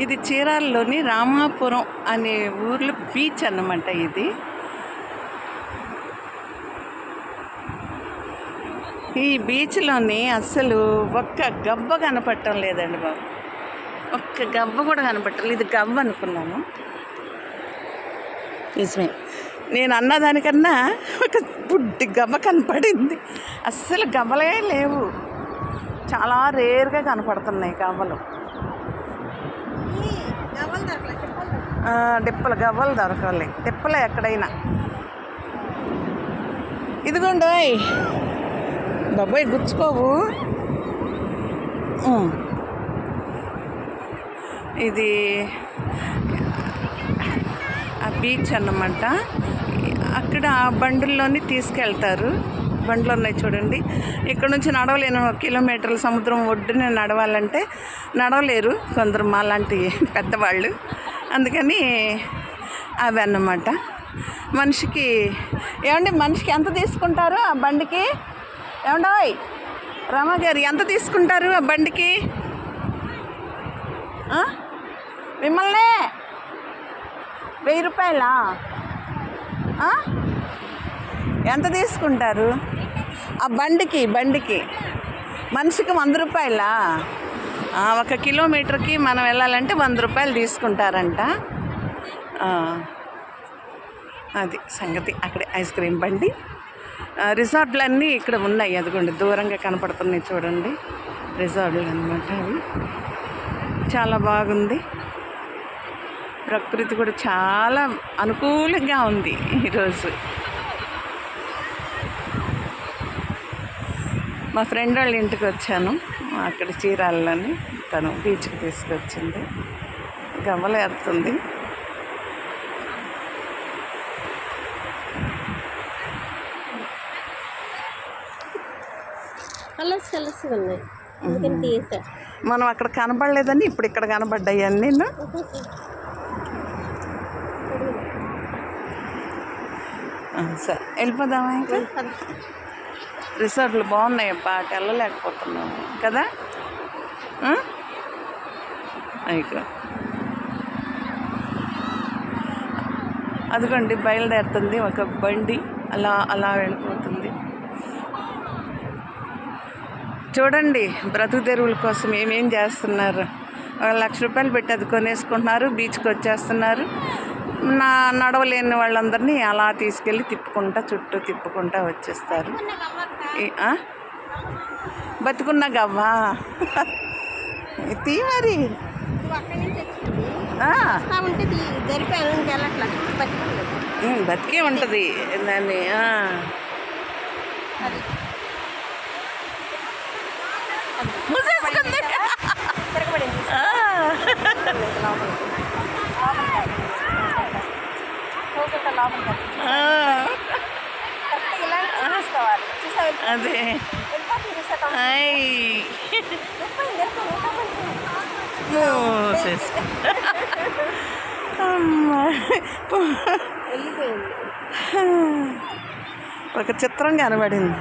ఇది చీరాలలోని రామాపురం అనే ఊర్లో బీచ్ అన్నమాట. ఇది ఈ బీచ్లోని అస్సలు ఒక్క గవ్వ కనపడటం లేదండి బాబు. ఒక్క గవ్వ కూడా కనపడటం. ఇది గవ్వ అనుకున్నాను, నిజమే. నేను అన్నదానికన్నా ఒక బుడ్డి గవ్వ కనపడింది. అస్సలు గవ్వలే లేవు, చాలా రేర్గా కనపడుతున్నాయి గవ్వలు. డిప్పలు గవ్వలు దొరకాలి, డిప్పలే ఎక్కడైనా. ఇదిగోండి బాబాయ్, గుచ్చుకోవు. ఇది ఆ బీచ్ అన్నమాట. అక్కడ బండుల్లోని తీసుకెళ్తారు. బండ్లు ఉన్నాయి చూడండి. ఇక్కడ నుంచి నడవలేను, కిలోమీటర్ల సముద్రం ఒడ్డున నడవాలంటే నడవలేరు కొందరు మాలాంటి పెద్దవాళ్ళు. అందుకని అవి అన్నమాట. మనిషికి మనిషికి ఎంత తీసుకుంటారు ఆ బండికి? ఏమండోయ్ రమగారు, ఎంత తీసుకుంటారు ఆ బండికి? మిమ్మల్నే 1000 రూపాయలా? ఎంత తీసుకుంటారు ఆ బండికి? మనిషికి 100 రూపాయలా? 1 కిలోమీటర్కి మనం వెళ్ళాలంటే 100 రూపాయలు తీసుకుంటారంట. అది సంగతి. అక్కడే ఐస్ క్రీమ్ బండి. రిసార్ట్లన్నీ ఇక్కడ ఉన్నాయి. అదిగోండి దూరంగా కనపడుతున్నాయి చూడండి, రిసార్ట్లు అన్నమాట. అవి చాలా బాగుంది. ప్రకృతి కూడా చాలా అనుకూలంగా ఉంది ఈరోజు. మా ఫ్రెండ్ వాళ్ళ ఇంటికి వచ్చాను, అక్కడ చీరాలని. తను బీచ్కి తీసుకొచ్చింది. గవ్వలు ఏరుతుంది. మనం అక్కడ కనబడలేదని ఇప్పుడు ఇక్కడ కనబడ్డాయి అన్నీ. సరే వెళ్ళిపోదామా ఇంకా? రిసార్ట్లు బాగున్నాయి అబ్బా, అటు వెళ్ళలేకపోతున్నాము కదా. ఇక అదిగోండి బయలుదేరుతుంది ఒక బండి, అలా వెళ్ళిపోతుంది. చూడండి బ్రతుకు తెరువుల కోసం ఏమేం చేస్తున్నారు. 1,00,000 రూపాయలు పెట్టి అది కొనేసుకుంటున్నారు, బీచ్కి వచ్చేస్తున్నారు. నడవలేని వాళ్ళందరినీ అలా తీసుకెళ్ళి చుట్టూ తిప్పుకుంటా వచ్చేస్తారు. బతుకున్న గవ్వా తీ మరి. బతికే ఉంటుంది దాన్ని. అదే ఒక చిత్రం కనబడింది.